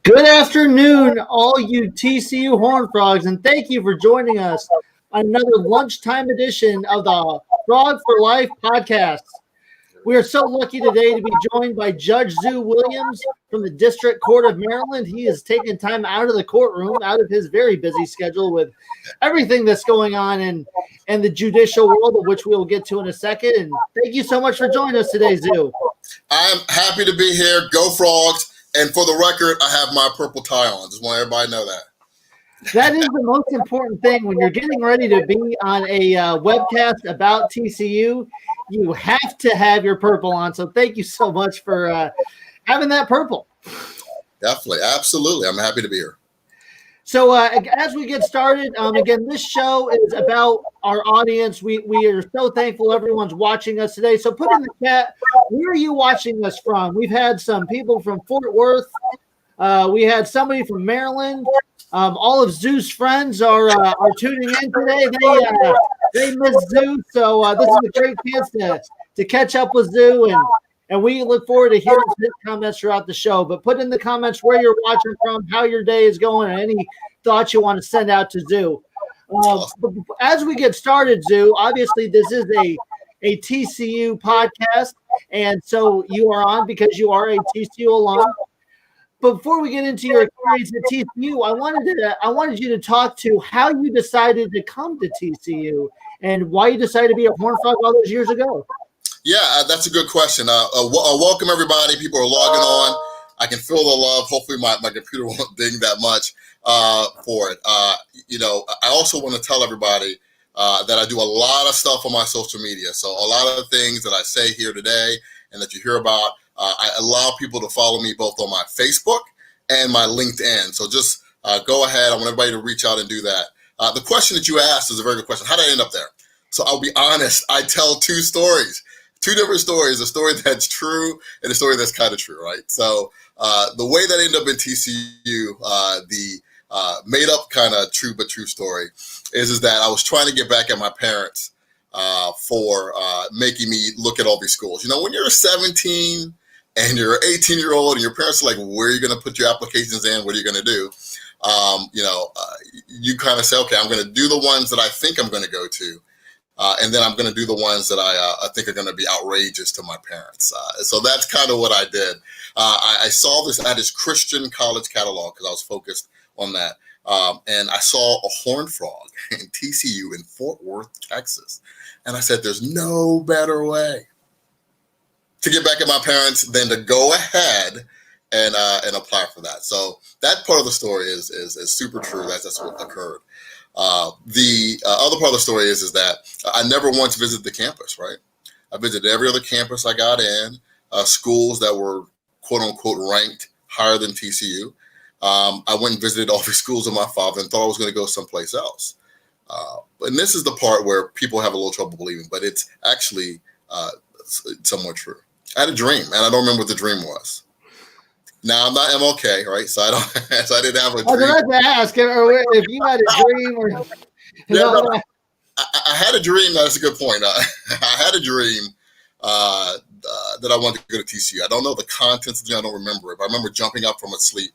Good afternoon, all you TCU Horned Frogs, and thank you for joining us on another lunchtime edition of the Frog for Life podcast. We are so lucky today to be joined by Judge Zoo Williams from the District Court of Maryland. He has taken time out of the courtroom, out of his very busy schedule with everything that's going on in the judicial world, of which we'll get to in a second. And thank you so much for joining us today, Zoo. I'm happy to be here. Go Frogs. And for the record, I have my purple tie on. Just want everybody to know that. That is the most important thing when you're getting ready to be on a webcast about TCU. You have to have your purple on. So thank you so much for having that purple. Definitely. Absolutely. I'm happy to be here. So as we get started, again, this show is about our audience. We are so thankful everyone's watching us today. So put in the chat, where are you watching us from? We've had some people from Fort Worth. We had somebody from Maryland. All of Zoo's friends are tuning in today. They miss Zoo, so this is a great chance to catch up with Zoo, and we look forward to hearing his comments throughout the show. But put in the comments where you're watching from, how your day is going, and any thoughts you want to send out to Zoo. But as we get started, Zoo, obviously this is a TCU podcast, and so you are on because you are a TCU alum. But before we get into your experience at TCU, I wanted you to talk to how you decided to come to TCU and why you decided to be a Horned Frog all those years ago. Yeah, that's a good question. Welcome, everybody. People are logging on. I can feel the love. Hopefully my computer won't ding that much for it. I also want to tell everybody that I do a lot of stuff on my social media. So a lot of the things that I say here today and that you hear about, I allow people to follow me both on my Facebook and my LinkedIn. So just go ahead. I want everybody to reach out and do that. The question that you asked is a very good question. How did I end up there? So I'll be honest. I tell two different stories, a story that's true and a story that's kind of true, right? So the way that I ended up in TCU, the made up kind of true but true story is that I was trying to get back at my parents for making me look at all these schools. You know, when you're 17 and you're an 18-year-old and your parents are like, where are you going to put your applications in? What are you going to do? You kind of say, okay, I'm going to do the ones that I think I'm going to go to. And then I'm going to do the ones that I think are going to be outrageous to my parents. So that's kind of what I did. I saw this at his Christian college catalog because I was focused on that. And I saw a Horned Frog in TCU in Fort Worth, Texas. And I said, there's no better way to get back at my parents than to go ahead and apply for that. So that part of the story is super true. That's what occurred. The other part of the story is that I never once visited the campus, right? I visited every other campus I got in, schools that were quote unquote ranked higher than TCU. I went and visited all the schools of my father and thought I was going to go someplace else. And this is the part where people have a little trouble believing, but it's actually somewhat true. I had a dream, and I don't remember what the dream was. Now I'm not MLK, right? So I don't. So I didn't have a dream. I was about to ask if you had a dream or. I had a dream. That's a good point. I had a dream that I wanted to go to TCU. I don't know the contents of the dream. I don't remember it. But I remember jumping up from sleep,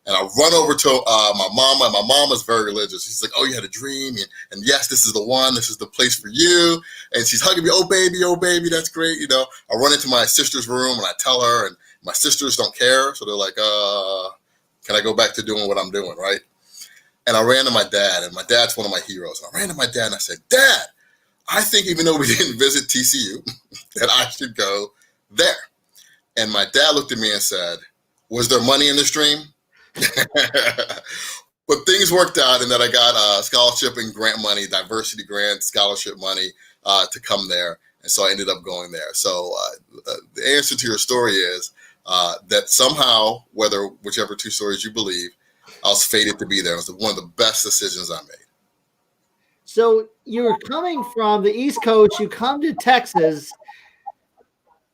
and I run over to my mom. And my mom is very religious. She's like, "Oh, you had a dream, and yes, this is the one. This is the place for you." And she's hugging me. Oh, baby, that's great. You know, I run into my sister's room and I tell her, and my sisters don't care. So they're like, can I go back to doing what I'm doing, right? And I ran to my dad, and my dad's one of my heroes. And I ran to my dad and I said, Dad, I think even though we didn't visit TCU, that I should go there. And my dad looked at me and said, was there money in this dream? But things worked out in that I got a scholarship and grant money, diversity grant, scholarship money to come there. And so I ended up going there. So the answer to your story is that somehow, whichever two stories you believe, I was fated to be there. It was one of the best decisions I made. So you're coming from the East Coast, you come to Texas.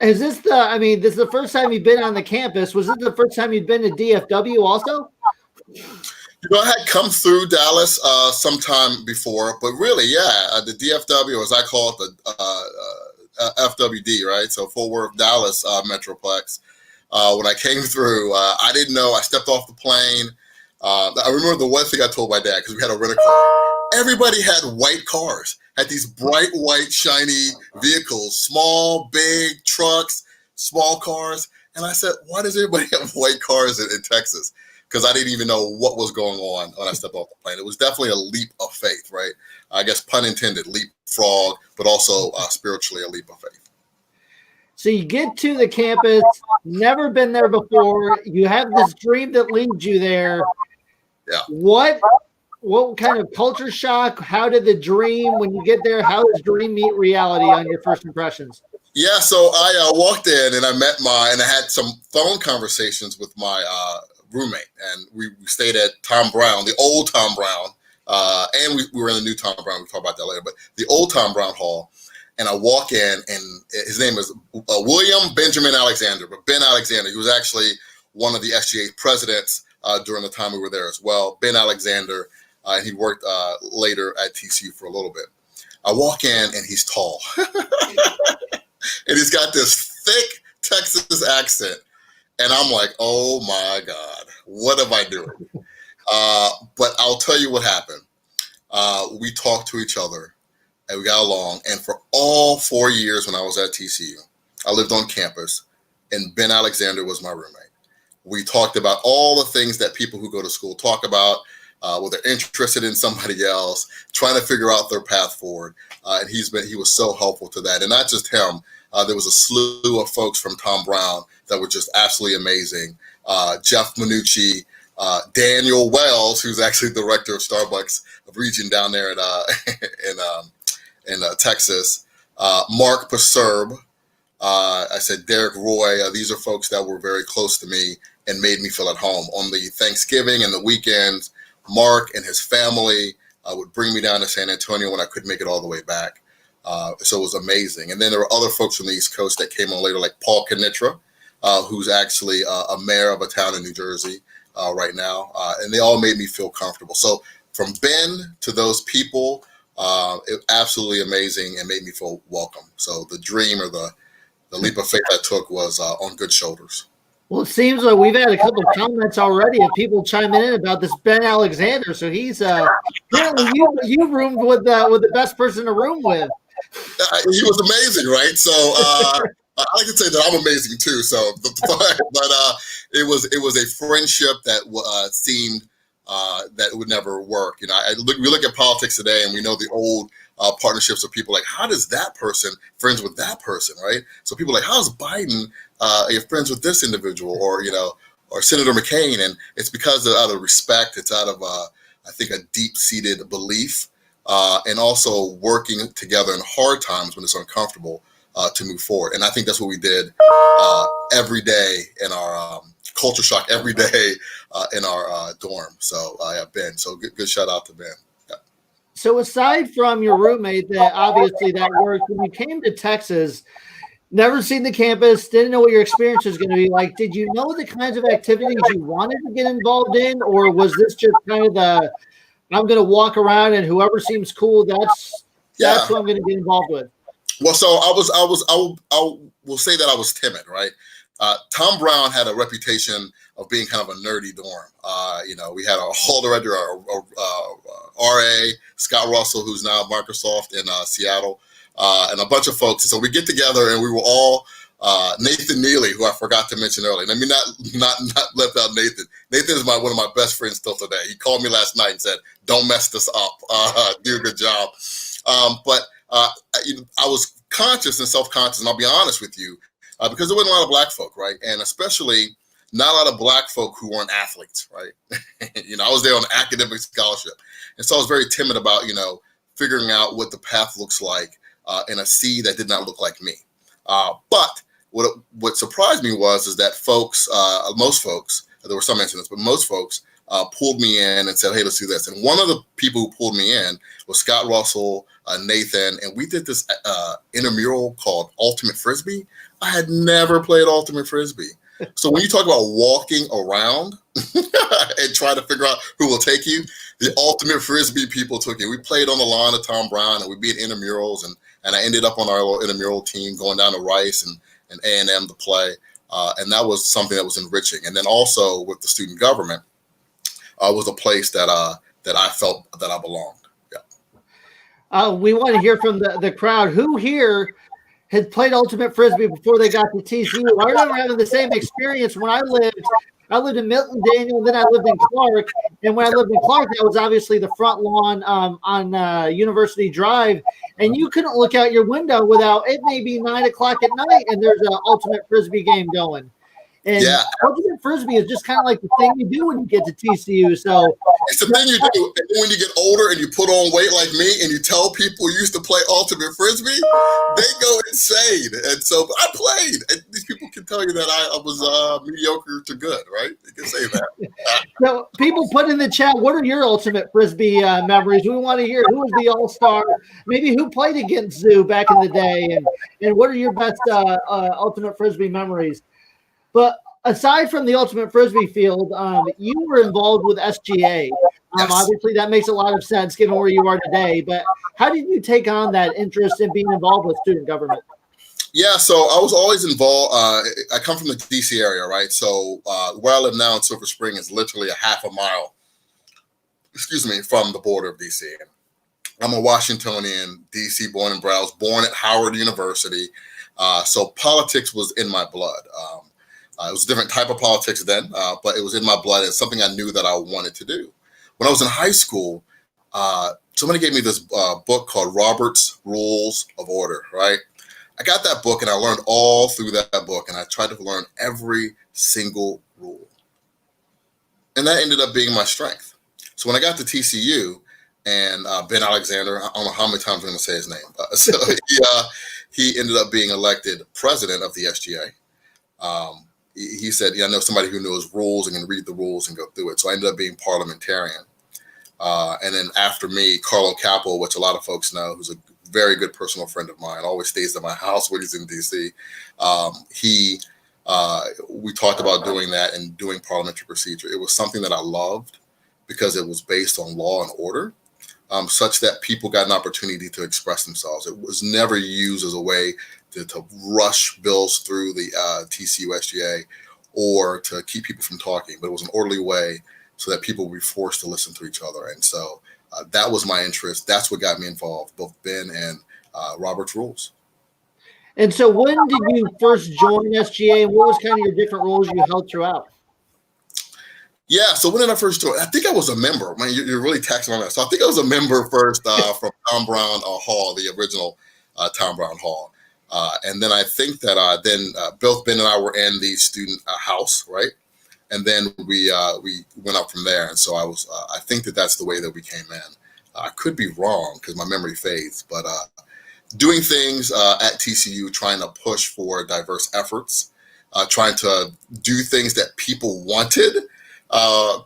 Is this this is the first time you've been on the campus. Was it the first time you'd been to DFW also? You know, I had come through Dallas sometime before, but really, yeah, the DFW, as I call it, the FWD, right? So Fort Worth, Dallas Metroplex. when I came through. I didn't know. I stepped off the plane. I remember the one thing I told my dad, because we had a rental car. Everybody had white cars, had these bright white shiny vehicles, small, big trucks, small cars. And I said, why does everybody have white cars in Texas? Because I didn't even know what was going on when I stepped off the plane. It was definitely a leap of faith, right? I guess pun intended, leapfrog, but also spiritually a leap of faith. So you get to the campus, never been there before. You have this dream that leads you there. Yeah. What kind of culture shock? How did the dream, when you get there, how does dream meet reality on your first impressions? Yeah, so I walked in and I had some phone conversations with my roommate, and we stayed at Tom Brown, the old Tom Brown, and we were in the new Tom Brown. We'll talk about that later, but the old Tom Brown Hall. And I walk in, and his name is William Benjamin Alexander, but Ben Alexander. He was actually one of the SGA presidents during the time we were there as well. Ben Alexander, and he worked later at TCU for a little bit. I walk in, and he's tall. And he's got this thick Texas accent. And I'm like, oh my God, what am I doing? But I'll tell you what happened. We talked to each other and we got along. And for all 4 years when I was at TCU, I lived on campus and Ben Alexander was my roommate. We talked about all the things that people who go to school talk about, whether they're interested in somebody else, trying to figure out their path forward. And he was so helpful to that. And not just him. There was a slew of folks from Tom Brown that were just absolutely amazing. Jeff Minucci, Daniel Wells, who's actually the director of Starbucks of region down there in Texas. Mark Paserb. I said Derek Roy. These are folks that were very close to me and made me feel at home. On the Thanksgiving and the weekends, Mark and his family would bring me down to San Antonio when I couldn't make it all the way back. So it was amazing. And then there were other folks from the East Coast that came on later, like Paul Knitra, who's actually a mayor of a town in New Jersey right now. And they all made me feel comfortable. So from Ben to those people, it was absolutely amazing and made me feel welcome. So the dream or the leap of faith I took was on good shoulders. Well, it seems like we've had a couple of comments already of people chiming in about this Ben Alexander. So he's apparently you roomed with the best person to room with. He was amazing, right? So I like to say that I'm amazing too. So, but it was a friendship that seemed that it would never work. You know, we look at politics today, and we know the old partnerships of people like, how does that person friends with that person, right? So people are like, how's Biden friends with this individual, or Senator McCain? And it's because out of respect. It's out of I think a deep-seated belief. And also working together in hard times when it's uncomfortable to move forward. And I think that's what we did every day in our culture shock, every day in our dorm. So Ben, so good shout out to Ben. Yeah. So aside from your roommate, that obviously that worked, when you came to Texas, never seen the campus, didn't know what your experience was going to be like. Did you know the kinds of activities you wanted to get involved in, or was this just kind of I'm going to walk around and whoever seems cool, that's who I'm going to get involved with? Well, so I will say that I was timid, right? Tom Brown had a reputation of being kind of a nerdy dorm. We had our hall director, our RA, Scott Russell, who's now at Microsoft in Seattle, and a bunch of folks. And so we get together and we were all Nathan Neely, who I forgot to mention earlier. Let me not left out Nathan. Nathan is one of my best friends still today. He called me last night and said, "Don't mess this up. Do a good job." But I was conscious and self-conscious, and I'll be honest with you, because there wasn't a lot of Black folk, right? And especially not a lot of Black folk who weren't athletes, right? I was there on academic scholarship, and so I was very timid about figuring out what the path looks like in a sea that did not look like me. But what surprised me is that most folks, there were some incidents, but most folks pulled me in and said, "Hey, let's do this." And one of the people who pulled me in was Scott Russell, Nathan, and we did this intramural called Ultimate Frisbee. I had never played Ultimate Frisbee. So when you talk about walking around and trying to figure out who will take you, the Ultimate Frisbee people took you. We played on the lawn of Tom Brown, and we beat intramurals, and I ended up on our little intramural team going down to Rice and A&M to play. And that was something that was enriching. And then also with the student government, was a place that I felt that I belonged. Yeah. We want to hear from the crowd. Who here had played ultimate frisbee before they got to TCU? I remember having the same experience when I lived in Milton Daniel, and then I lived in Clark. And when I lived in Clark, that was obviously the front lawn on University Drive. And you couldn't look out your window without, it may be 9 o'clock at night, and there's an ultimate frisbee game going. And ultimate frisbee is just kind of like the thing you do when you get to TCU. So it's the thing you do. And when you get older and you put on weight like me, and you tell people you used to play ultimate frisbee, they go insane. And so I played. And these people can tell you that I was mediocre to good, right? They can say that. So people put in the chat, what are your ultimate frisbee memories? We want to hear who was the all-star, maybe who played against Zoo back in the day, and what are your best ultimate frisbee memories? But aside from the ultimate frisbee field, you were involved with SGA. Yes. Obviously, that makes a lot of sense given where you are today. But how did you take on that interest in being involved with student government? Yeah, so I was always involved. I come from the DC area, right? So where I live now in Silver Spring is literally a half a mile, from the border of DC. I'm a Washingtonian, DC born and bred. I was born at Howard University. So politics was in my blood. It was a different type of politics then, but it was in my blood. It's something I knew that I wanted to do. When I was in high school, somebody gave me this book called Robert's Rules of Order, right? I got that book and I learned all through that book, and I tried to learn every single rule. And that ended up being my strength. So when I got to TCU and Ben Alexander, I don't know how many times I'm going to say his name. He ended up being elected president of the SGA. He said, I know somebody who knows rules and can read the rules and go through it. So I ended up being parliamentarian. And then after me, Carlo Capel, which a lot of folks know, who's a very good personal friend of mine, always stays at my house when he's in DC. We talked about doing that and doing parliamentary procedure. It was something that I loved because it was based on law and order, such that people got an opportunity to express themselves. It was never used as a way to rush bills through the TCU SGA or to keep people from talking, but it was an orderly way so that people would be forced to listen to each other. And so that was my interest. That's what got me involved, both Ben and Robert's Rules. And so when did you first join SGA, and what was kind of your different roles you held throughout? Yeah, so when did I first join? I think I was a member. Man, you're really taxing on that. So I think I was a member first from Tom Brown Hall, the original Tom Brown Hall. And then I think that both Ben and I were in the student house, right? And then we went up from there. And so I think that's the way that we came in. I could be wrong because my memory fades, but doing things at TCU, trying to push for diverse efforts, trying to do things that people wanted.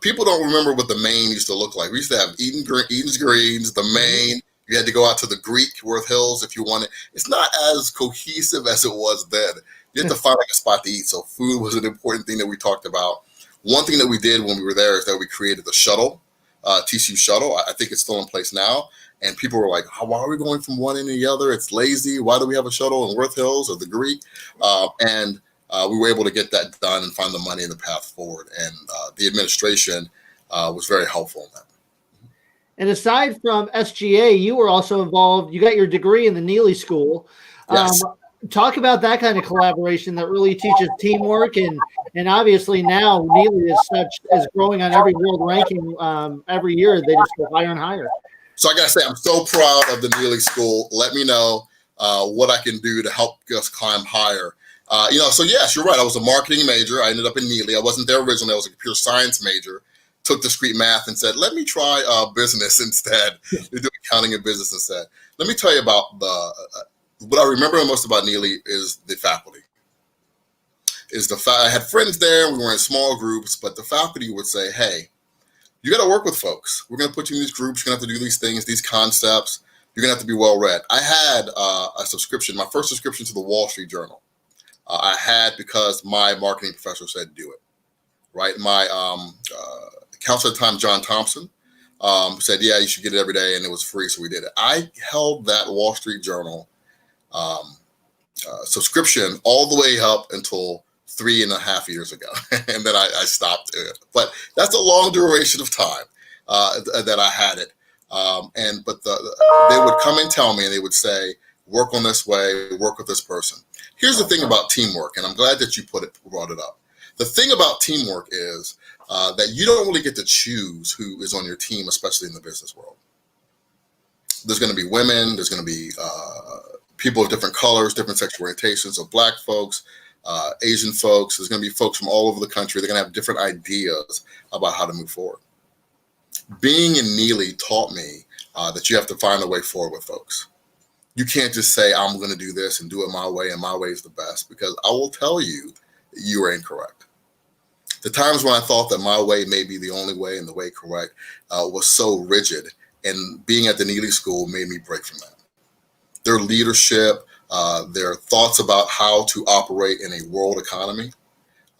People don't remember what the Maine used to look like. We used to have Eaton's Greens, the Maine. You had to go out to the Greek, Worth Hills, if you wanted. It's not as cohesive as it was then. You had to find like a spot to eat. So food was an important thing that we talked about. One thing that we did when we were there is that we created the shuttle, TCU shuttle. I think it's still in place now. And people were like, why are we going from one end to the other? It's lazy. Why do we have a shuttle in Worth Hills or the Greek? And we were able to get that done and find the money and the path forward. And the administration was very helpful in that. And aside from SGA, you were also involved. You got your degree in the Neely School. Yes. Talk about that kind of collaboration that really teaches teamwork, and obviously now Neely is growing on every world ranking every year. They just go higher and higher. So I gotta say, I'm so proud of the Neely School. Let me know what I can do to help us climb higher. So yes, you're right. I was a marketing major. I ended up in Neely. I wasn't there originally. I was a computer science major. Took discrete math and said, let me try business instead. Do accounting and business instead. Let me tell you about what I remember most about Neely is the faculty. I had friends there. We were in small groups, but the faculty would say, hey, you got to work with folks. We're going to put you in these groups. You're going to have to do these things, these concepts. You're going to have to be well read. I had a subscription, my first subscription to the Wall Street Journal. I had because my marketing professor said do it. Right? My counselor at the time, John Thompson, said, yeah, you should get it every day, and it was free, so we did it. I held that Wall Street Journal subscription all the way up until 3.5 years ago, and then I stopped it. But that's a long duration of time that I had it. They would come and tell me, and they would say, work on this way, work with this person. Here's the thing about teamwork, and I'm glad that you brought it up. The thing about teamwork is that you don't really get to choose who is on your team, especially in the business world. There's going to be women, there's going to be people of different colors, different sexual orientations, so Black folks, Asian folks, there's going to be folks from all over the country. They're going to have different ideas about how to move forward. Being in Neely taught me that you have to find a way forward with folks. You can't just say, I'm going to do this and do it my way, and my way is the best, because I will tell you, you are incorrect. The times when I thought that my way may be the only way and the way correct was so rigid, and being at the Neely School made me break from that. Their leadership, their thoughts about how to operate in a world economy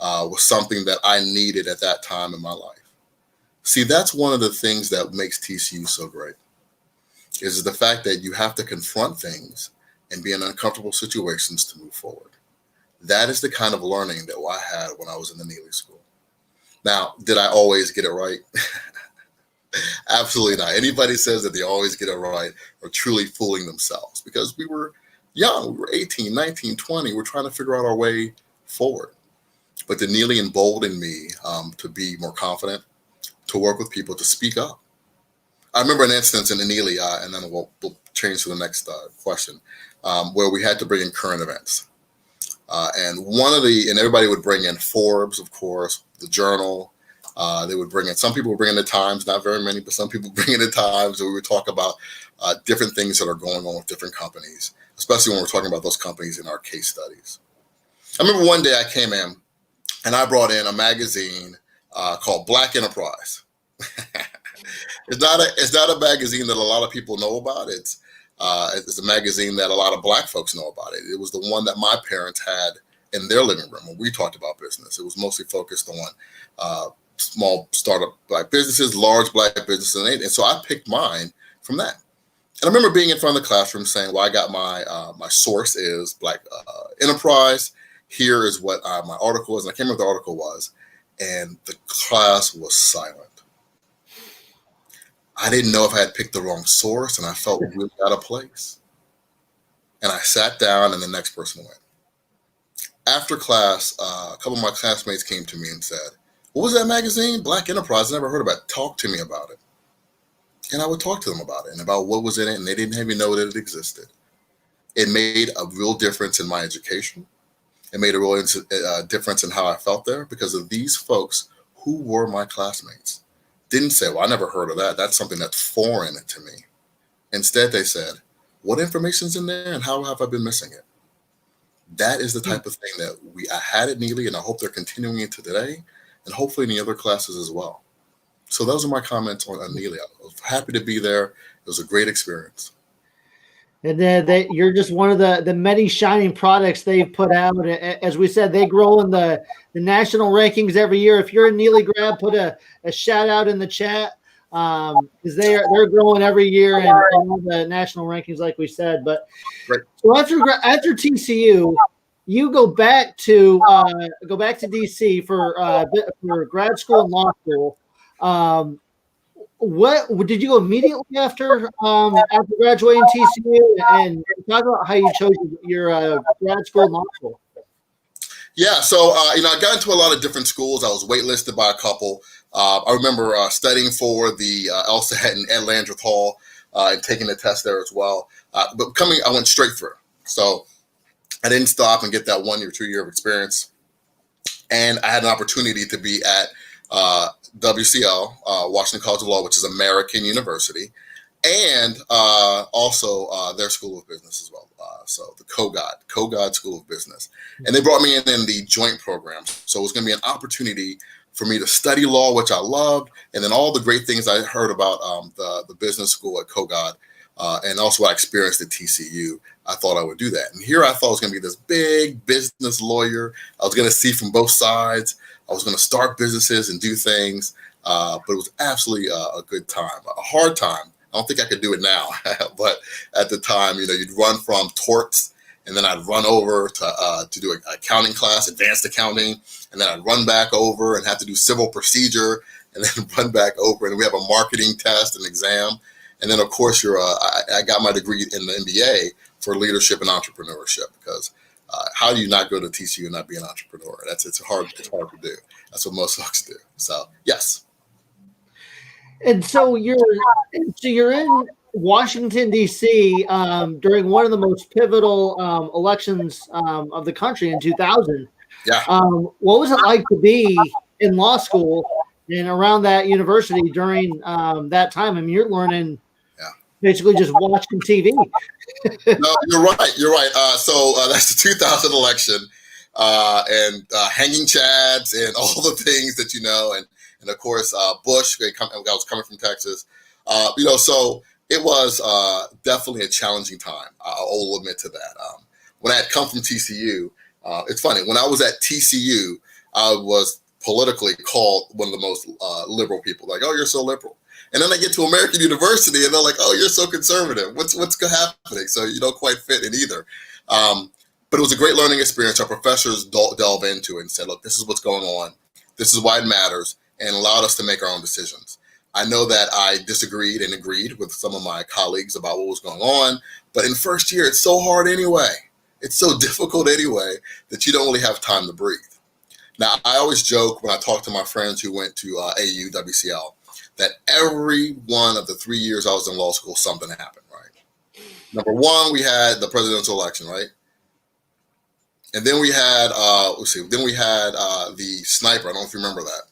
was something that I needed at that time in my life. See, that's one of the things that makes TCU so great, is the fact that you have to confront things and be in uncomfortable situations to move forward. That is the kind of learning that I had when I was in the Neely School. Now, did I always get it right? Absolutely not. Anybody says that they always get it right are truly fooling themselves, because we were young. We were 18, 19, 20. We're trying to figure out our way forward. But the Neely emboldened me to be more confident, to work with people, to speak up. I remember an instance in the Neely, and then we'll change to the next question, where we had to bring in current events. And everybody would bring in Forbes, of course, the Journal. They would bring in, some people would bring in the Times, not very many, but some people bring in the Times. And we would talk about different things that are going on with different companies, especially when we're talking about those companies in our case studies. I remember one day I came in and I brought in a magazine called Black Enterprise. It's not a magazine that a lot of people know about. It's a magazine that a lot of Black folks know about. It was the one that my parents had in their living room when we talked about business. It was mostly focused on small startup Black businesses, large Black businesses, and so I picked mine from that. And I remember being in front of the classroom saying, well, I got my source is Black Enterprise. Here is what my article is. And I can't remember what the article was. And the class was silent. I didn't know if I had picked the wrong source, and I felt really out of place. And I sat down, and the next person went. After class, a couple of my classmates came to me and said, what was that magazine? Black Enterprise. I never heard about it. Talk to me about it. And I would talk to them about it and about what was in it, and they didn't even know that it existed. It made a real difference in my education. It made a real difference in how I felt there, because of these folks who were my classmates. Didn't say, well, I never heard of that. That's something that's foreign to me. Instead, they said, what information's in there and how have I been missing it? That is the type of thing that I had at Neely, and I hope they're continuing into today, and hopefully in the other classes as well. So those are my comments on Neely. I was happy to be there. It was a great experience. And then you're just one of the many shining products they've put out. As we said, they grow in the national rankings every year. If you're a Neely grad, put a shout out in the chat, because they're growing every year in all the national rankings, like we said. But right. So after TCU, you go back to DC for grad school and law school. What did you go immediately after graduating TCU, and talk about how you chose your grad school and law school? Yeah, so I got into a lot of different schools. I was waitlisted by a couple. I remember studying for the LSAT and Ed Landreth Hall and taking the test there as well. But I went straight through. So I didn't stop and get that 1 year, 2 year of experience. And I had an opportunity to be at WCL, Washington College of Law, which is American University, and also their School of Business as well. So the Kogod School of Business. And they brought me in the joint program. So it was going to be an opportunity for me to study law, which I loved, and then all the great things I heard about the business school at Kogod, and also what I experienced at TCU. I thought I would do that. And here I thought I was going to be this big business lawyer. I was going to see from both sides. I was going to start businesses and do things, but it was absolutely a good time, a hard time. I don't think I could do it now, but at the time, you'd run from torts and then I'd run over to do an accounting class, advanced accounting, and then I'd run back over and have to do civil procedure, and then run back over, and we have a marketing test and exam, and then of course I got my degree in the MBA for leadership and entrepreneurship, because how do you not go to TCU and not be an entrepreneur? It's hard to do. That's what most folks do. So yes. And so you're in Washington, D.C. During one of the most pivotal elections of the country in 2000. Yeah. What was it like to be in law school and around that university during that time? I mean, you're learning basically just watching TV. No, you're right. So that's the 2000 election, and hanging chads and all the things that and of course Bush. I was coming from Texas, so it was definitely a challenging time. I will admit to that. When I had come from TCU, it's funny. When I was at TCU, I was politically called one of the most liberal people. Like, oh, you're so liberal. And then I get to American University, and they're like, "Oh, you're so conservative. What's happening?" So you don't quite fit in either. But it was a great learning experience. Our professors delve into it and said, "Look, this is what's going on. This is why it matters," and allowed us to make our own decisions. I know that I disagreed and agreed with some of my colleagues about what was going on, but in first year, it's so hard anyway. It's so difficult anyway that you don't really have time to breathe. Now, I always joke when I talk to my friends who went to AU, WCL, that every one of the 3 years I was in law school, something happened, right? Number one, we had the presidential election, right? And then we had, the sniper. I don't know if you remember that.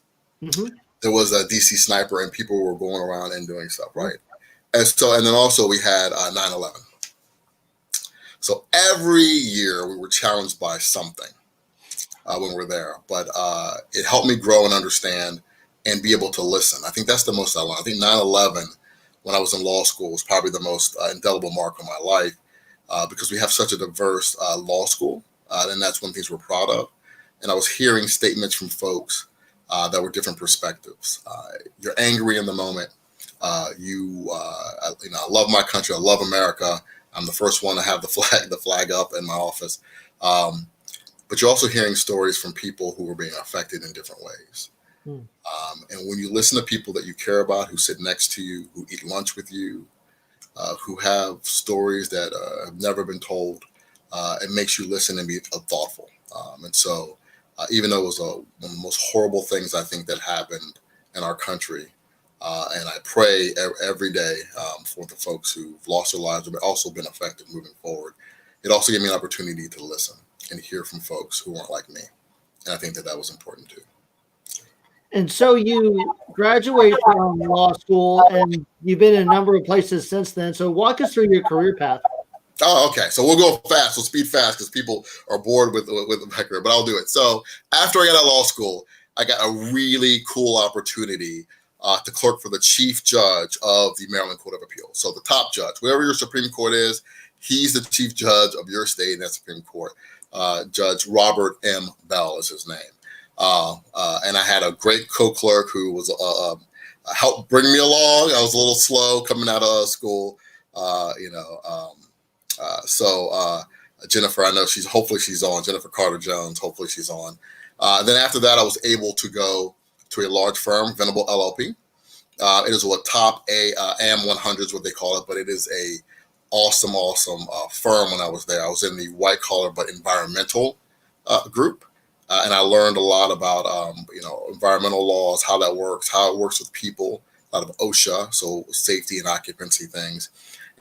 Mm-hmm. There was a DC sniper, and people were going around and doing stuff, right? And then also we had 9/11. So every year we were challenged by something when we were there, but it helped me grow and understand and be able to listen. I think that's the most I learned. I think 9/11, when I was in law school, was probably the most indelible mark on my life because we have such a diverse law school, and that's one of the things we're proud of. And I was hearing statements from folks that were different perspectives. You're angry in the moment. I love my country. I love America. I'm the first one to have the flag up in my office. But you're also hearing stories from people who are being affected in different ways. And when you listen to people that you care about, who sit next to you, who eat lunch with you, who have stories that have never been told, it makes you listen and be thoughtful. And so even though it was one of the most horrible things I think that happened in our country, and I pray every day for the folks who've lost their lives but also been affected moving forward, it also gave me an opportunity to listen and hear from folks who weren't like me. And I think that was important too. And so you graduate from law school, and you've been in a number of places since then. So walk us through your career path. Oh, okay. So we'll go fast. We'll speed fast because people are bored with my career, but I'll do it. So after I got out of law school, I got a really cool opportunity to clerk for the chief judge of the Maryland Court of Appeals. So the top judge, wherever your Supreme Court is, he's the chief judge of your state in that Supreme Court. Judge Robert M. Bell is his name. And I had a great co-clerk who was helped bring me along. I was a little slow coming out of school, So Jennifer, I know hopefully she's on. Jennifer Carter Jones, hopefully she's on. Then after that, I was able to go to a large firm, Venable LLP. It is a top AM 100 is what they call it, but it is a awesome firm. When I was there, I was in the white collar but environmental group. And I learned a lot about, environmental laws, how that works, how it works with people, a lot of OSHA, so safety and occupancy things.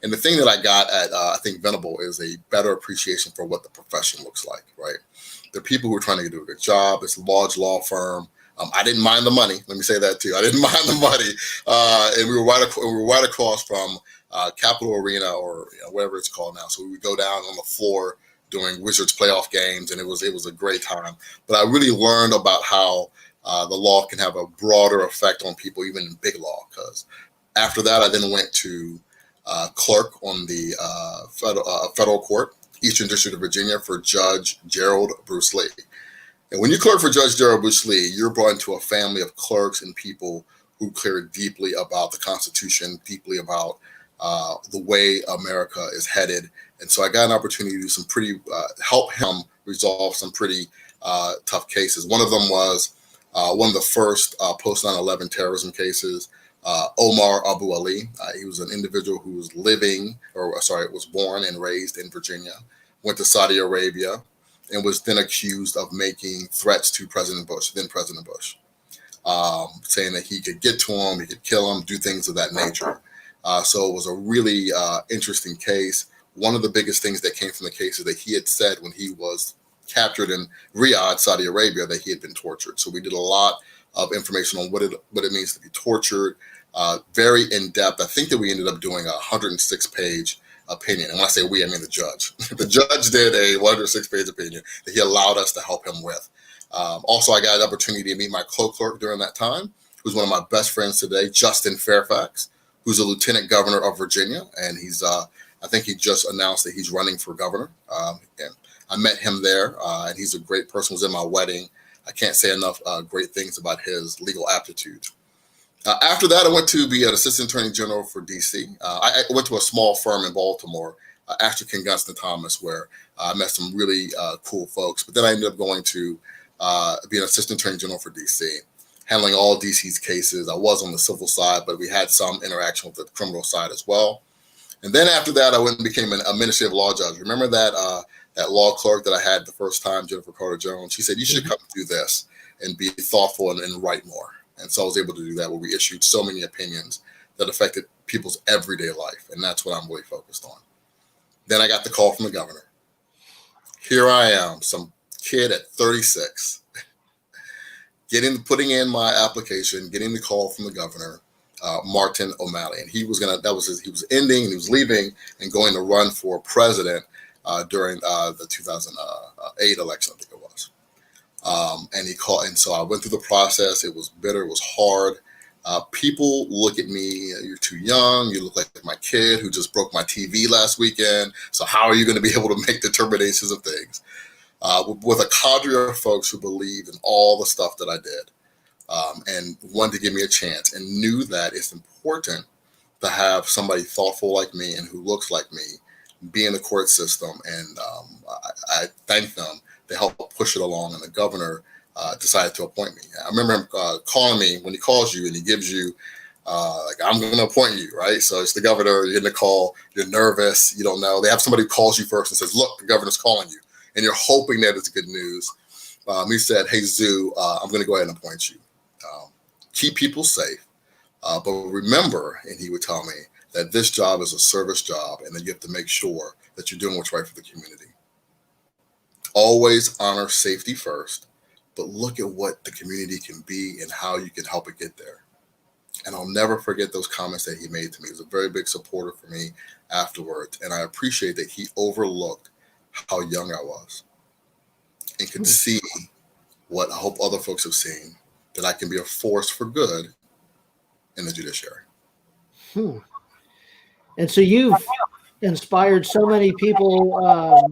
And the thing that I got at, I think, Venable is a better appreciation for what the profession looks like, right? There are people who are trying to do a good job. It's a large law firm. I didn't mind the money. Let me say that too. I didn't mind the money. And we were right across from Capitol Arena or whatever it's called now. So we would go down on the floor during Wizards playoff games, and it was a great time. But I really learned about how the law can have a broader effect on people, even in big law. Because after that, I then went to clerk on the federal court, Eastern District of Virginia, for Judge Gerald Bruce Lee. And when you clerk for Judge Gerald Bruce Lee, you're brought into a family of clerks and people who care deeply about the Constitution, deeply about the way America is headed. And so I got an opportunity to do some pretty, help him resolve some pretty tough cases. One of them was one of the first post 9/11 terrorism cases. Omar Abu Ali. He was an individual who was was born and raised in Virginia, went to Saudi Arabia, and was then accused of making threats to President Bush, then President Bush, saying that he could get to him, he could kill him, do things of that nature. So it was a really interesting case. One of the biggest things that came from the case is that he had said when he was captured in Riyadh, Saudi Arabia, that he had been tortured. So we did a lot of information on what it means to be tortured, very in-depth. I think that we ended up doing a 106-page opinion. And when I say we, I mean the judge. The judge did a 106-page opinion that he allowed us to help him with. Also, I got an opportunity to meet my co-clerk during that time, who's one of my best friends today, Justin Fairfax, who's a lieutenant governor of Virginia. And he's, I think he just announced that he's running for governor. And I met him there, and he's a great person. Was in my wedding. I can't say enough great things about his legal aptitude. After that, I went to be an assistant attorney general for D.C. I went to a small firm in Baltimore, Ashton Gunston Thomas, where I met some really cool folks. But then I ended up going to be an assistant attorney general for D.C., handling all D.C.'s cases. I was on the civil side, but we had some interaction with the criminal side as well. And then after that, I went and became an administrative law judge. Remember that that law clerk that I had the first time, Jennifer Carter Jones? She said, you should come do this and be thoughtful and write more. And so I was able to do that, where we issued so many opinions that affected people's everyday life. And that's what I'm really focused on. Then I got the call from the governor. Here I am, some kid at 36, putting in my application, getting the call from the governor, Martin O'Malley. And he was he was ending, and he was leaving and going to run for president during the 2008 election, I think it was. And he called, and so I went through the process. It was bitter. It was hard. People look at me, you're too young. You look like my kid who just broke my TV last weekend. So how are you going to be able to make determinations of things? With a cadre of folks who believed in all the stuff that I did, and wanted to give me a chance, and knew that it's important to have somebody thoughtful like me and who looks like me be in the court system. And I thank them to help push it along, and the governor decided to appoint me. I remember him calling me when he calls you and he gives you, like, I'm going to appoint you, right? So it's the governor, you're in the call, you're nervous, you don't know. They have somebody who calls you first and says, look, the governor's calling you. And you're hoping that it's good news. He said, hey, Zoo, I'm going to go ahead and appoint you. Keep people safe. But remember, and he would tell me, that this job is a service job, and that you have to make sure that you're doing what's right for the community. Always honor safety first, but look at what the community can be and how you can help it get there. And I'll never forget those comments that he made to me. He was a very big supporter for me afterwards. And I appreciate that he overlooked how young I was and could see what I hope other folks have seen, that I can be a force for good in the judiciary. And so you've inspired so many people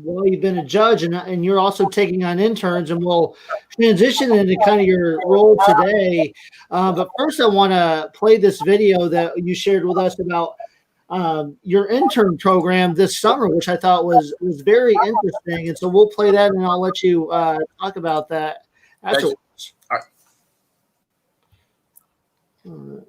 while you've been a judge, and you're also taking on interns, and we'll transition into kind of your role today. But first, I want to play this video that you shared with us about your intern program this summer, which I thought was very interesting. And so we'll play that, and I'll let you talk about that afterwards. All right.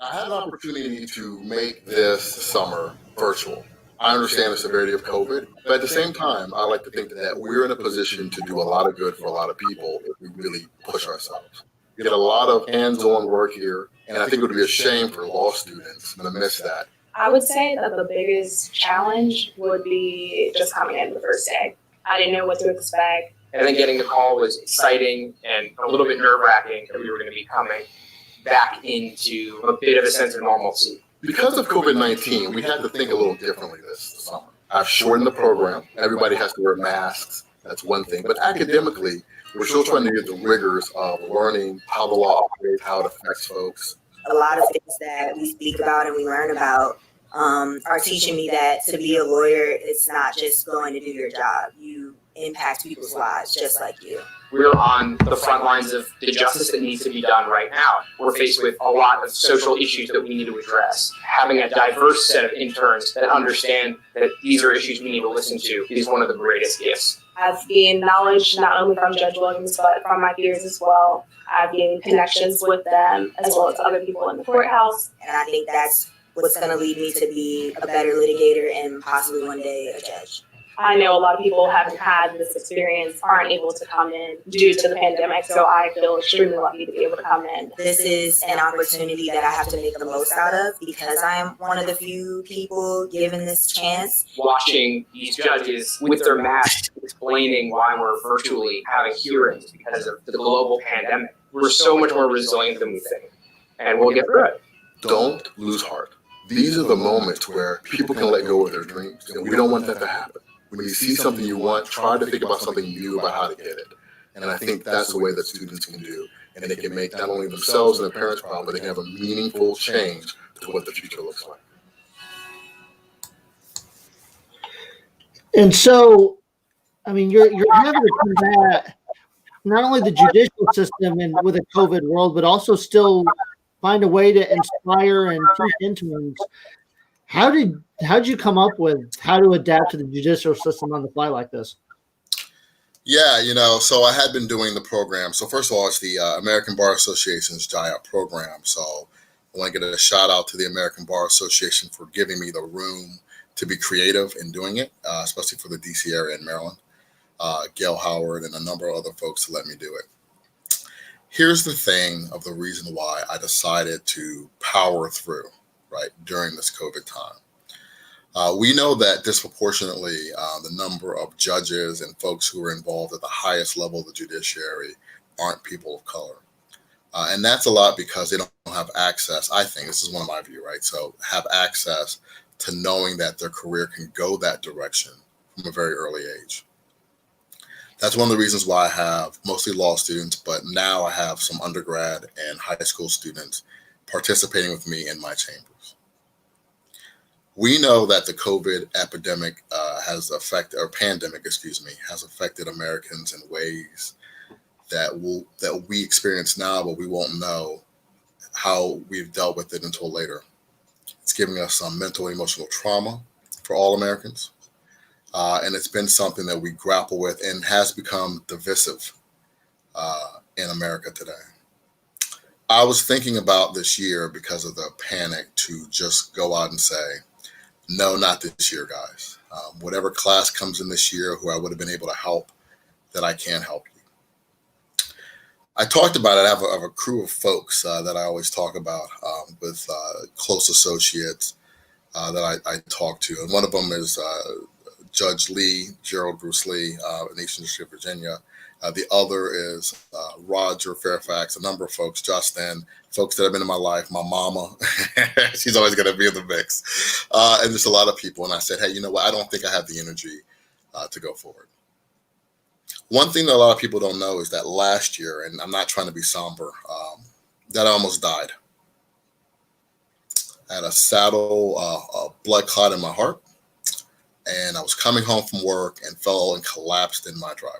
I had an opportunity to make this summer virtual. I understand the severity of COVID, but at the same time, I like to think that we're in a position to do a lot of good for a lot of people if we really push ourselves. We get a lot of hands-on work here, and I think it would be a shame for law students to miss that. I would say that the biggest challenge would be just coming in the first day. I didn't know what to expect. And then getting the call was exciting and a little bit nerve-wracking that we were going to be coming back into a bit of a sense of normalcy. Because of COVID-19, we had to think a little differently this summer. I've shortened the program. Everybody has to wear masks. That's one thing. But academically, we're still trying to get the rigors of learning how the law operates, how it affects folks. A lot of things that we speak about and we learn about are teaching me that to be a lawyer, it's not just going to do your job. You impact people's lives just like you. We're on the front lines of the justice that needs to be done right now. We're faced with a lot of social issues that we need to address. Having a diverse set of interns that understand that these are issues we need to listen to is one of the greatest gifts. I've gained knowledge not only from Judge Williams, but from my peers as well. I've gained connections with them as well as other people in the courthouse. And I think that's what's going to lead me to be a better litigator and possibly one day a judge. I know a lot of people haven't had this experience, aren't able to come in due to the pandemic, so I feel extremely lucky to be able to come in. This is an opportunity that I have to make the most out of because I am one of the few people given this chance. Watching these judges with their masks explaining why we're virtually having hearings because of the global pandemic, we're so much more resilient than we think, and we'll get through it. Don't lose heart. These are the moments where people can let go of their dreams, and we don't want that to happen. When you see something you want, try to think about something new about how to get it. And I think that's the way that students can do. And they can make not only themselves and their parents proud, but they can have a meaningful change to what the future looks like. And so, I mean, you're having to combat not only the judicial system and with a COVID world, but also still find a way to inspire and teach interns. How'd you come up with how to adapt to the judicial system on the fly like this? Yeah, so I had been doing the program. So first of all, it's the American Bar Association's JIAP program. So I want to get a shout out to the American Bar Association for giving me the room to be creative in doing it, especially for the DC area in Maryland. Gail Howard and a number of other folks to let me do it. Here's the thing of the reason why I decided to power through, right, during this COVID time. We know that disproportionately the number of judges and folks who are involved at the highest level of the judiciary aren't people of color. And that's a lot because they don't have access, I think, this is one of my views, right? So have access to knowing that their career can go that direction from a very early age. That's one of the reasons why I have mostly law students, but now I have some undergrad and high school students participating with me in my chambers. We know that the COVID epidemic has affected Americans in ways that we experience now, but we won't know how we've dealt with it until later. It's giving us some mental and emotional trauma for all Americans. And it's been something that we grapple with and has become divisive in America today. I was thinking about this year because of the panic to just go out and say, no, not this year, guys. Whatever class comes in this year who I would have been able to help, that I can't help you. I talked about it. I have a crew of folks that I always talk about with close associates that I talk to. And one of them is Judge Lee, Gerald Bruce Lee, in Eastern District of Virginia. The other is Roger Fairfax, a number of folks, Justin, folks that have been in my life, my mama, she's always going to be in the mix, and just a lot of people. And I said, hey, you know what? I don't think I have the energy to go forward. One thing that a lot of people don't know is that last year, and I'm not trying to be somber, that I almost died. I had a a blood clot in my heart, and I was coming home from work and fell and collapsed in my driveway.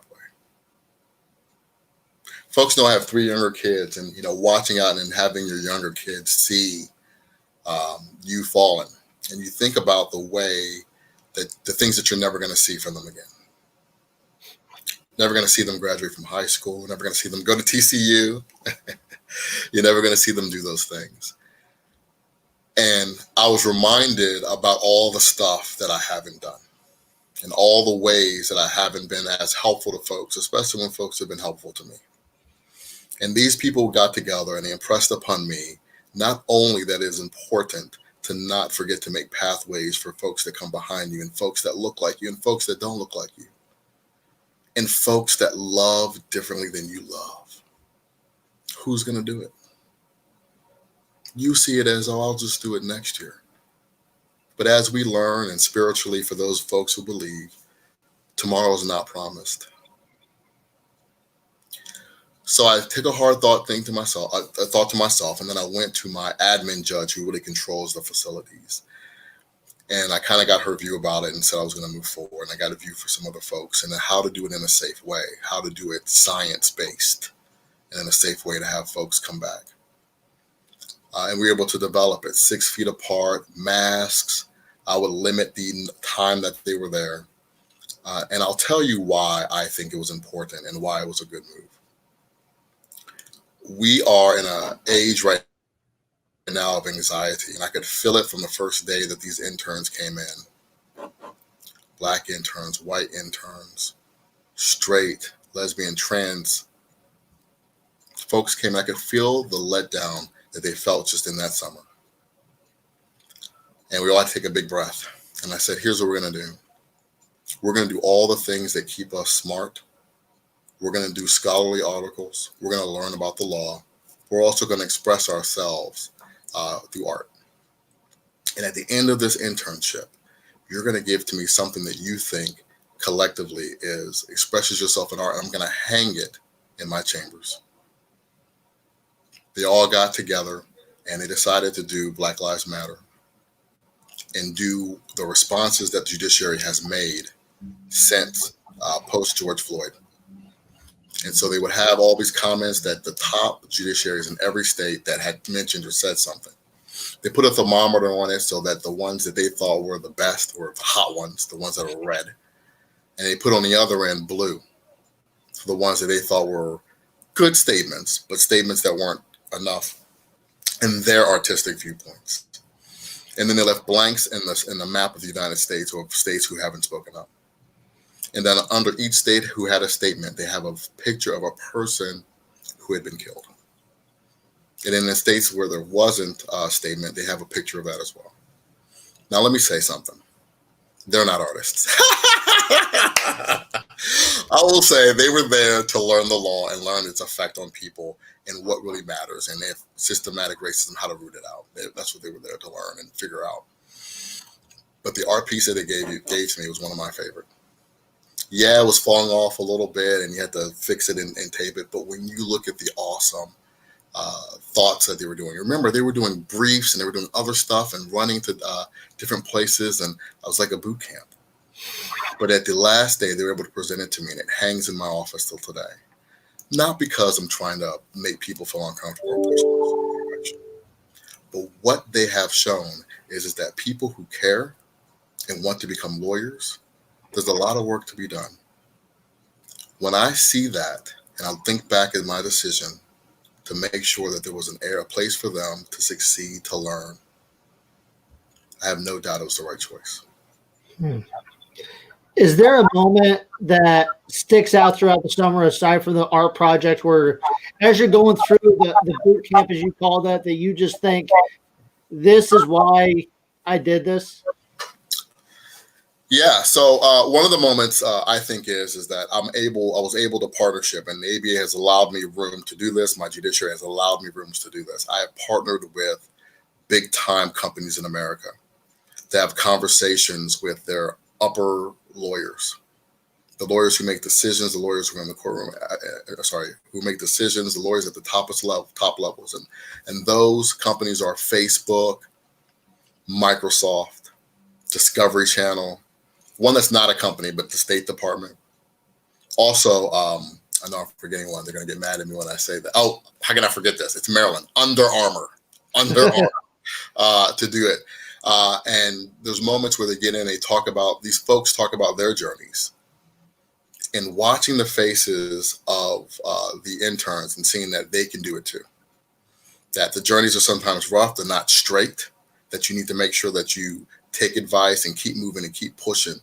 Folks know I have 3 younger kids, and watching out and having your younger kids see you falling, and you think about the way that the things that you're never going to see from them again. Never going to see them graduate from high school. Never going to see them go to TCU. You're never going to see them do those things. And I was reminded about all the stuff that I haven't done and all the ways that I haven't been as helpful to folks, especially when folks have been helpful to me. And these people got together and they impressed upon me, not only that it is important to not forget to make pathways for folks that come behind you and folks that look like you and folks that don't look like you and folks that love differently than you love. Who's going to do it? You see it as, I'll just do it next year. But as we learn, and spiritually for those folks who believe, tomorrow is not promised. So I took a hard thought to myself, and then I went to my admin judge who really controls the facilities. And I kind of got her view about it and said I was going to move forward. And I got a view for some other folks and then how to do it in a safe way, how to do it science-based and in a safe way to have folks come back. And we were able to develop it 6 feet apart, masks. I would limit the time that they were there. And I'll tell you why I think it was important and why it was a good move. We are in an age right now of anxiety, and I could feel it from the first day that these interns came in. Black interns, white interns, straight, lesbian, trans. Folks came, I could feel the letdown that they felt just in that summer. And we all had to take a big breath. And I said, here's what we're going to do. We're going to do all the things that keep us smart. We're going to do scholarly articles. We're going to learn about the law. We're also going to express ourselves through art. And at the end of this internship, you're going to give to me something that you think collectively expresses yourself in art. I'm going to hang it in my chambers. They all got together and they decided to do Black Lives Matter and do the responses that the judiciary has made since post George Floyd. And so they would have all these comments that the top judiciaries in every state that had mentioned or said something. They put a thermometer on it so that the ones that they thought were the best were the hot ones, the ones that are red. And they put on the other end blue, for the ones that they thought were good statements, but statements that weren't enough in their artistic viewpoints. And then they left blanks in the map of the United States or states who haven't spoken up. And then under each state who had a statement, they have a picture of a person who had been killed. And in the states where there wasn't a statement, they have a picture of that as well. Now, let me say something. They're not artists. I will say they were there to learn the law and learn its effect on people and what really matters. And if systematic racism, how to root it out. That's what they were there to learn and figure out. But the art piece that they gave to me was one of my favorite. Yeah, it was falling off a little bit and you had to fix it and tape it. But when you look at the awesome thoughts that they were doing, remember they were doing briefs and they were doing other stuff and running to different places. And I was like a boot camp. But at the last day, they were able to present it to me and it hangs in my office till today. Not because I'm trying to make people feel uncomfortable or push them in the direction. But what they have shown is that people who care and want to become lawyers, there's a lot of work to be done. When I see that, and I think back at my decision to make sure that there was a place for them to succeed, to learn, I have no doubt it was the right choice. Is there a moment that sticks out throughout the summer, aside from the art project, where as you're going through the boot camp, as you call that you just think, this is why I did this? Yeah. So one of the moments I think is that I was able to partnership, and the ABA has allowed me room to do this. My judiciary has allowed me rooms to do this. I have partnered with big time companies in America to have conversations with their upper lawyers, the lawyers who make decisions, the lawyers who are in the courtroom, who make decisions, the lawyers at the top levels. And those companies are Facebook, Microsoft, Discovery Channel, one that's not a company, but the State Department. Also, I know I'm forgetting one. They're going to get mad at me when I say that. Oh, how can I forget this? It's Maryland, Under Armour, to do it. And there's moments where they get in, these folks talk about their journeys, and watching the faces of the interns and seeing that they can do it too. That the journeys are sometimes rough, they're not straight, that you need to make sure that you take advice and keep moving and keep pushing.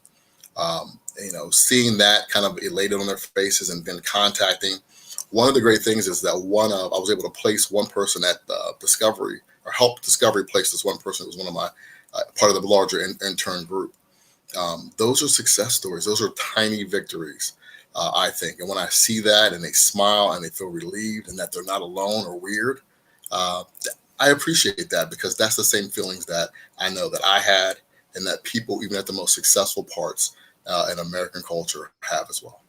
Seeing that kind of elated on their faces and then contacting. One of the great things is that I was able to place one person at Discovery, or help Discovery place this one person who was one of my part of the larger intern group. Those are success stories. Those are tiny victories, I think. And when I see that and they smile and they feel relieved and that they're not alone or weird, I appreciate that, because that's the same feelings that I know that I had and that people, even at the most successful parts in American culture, have as well.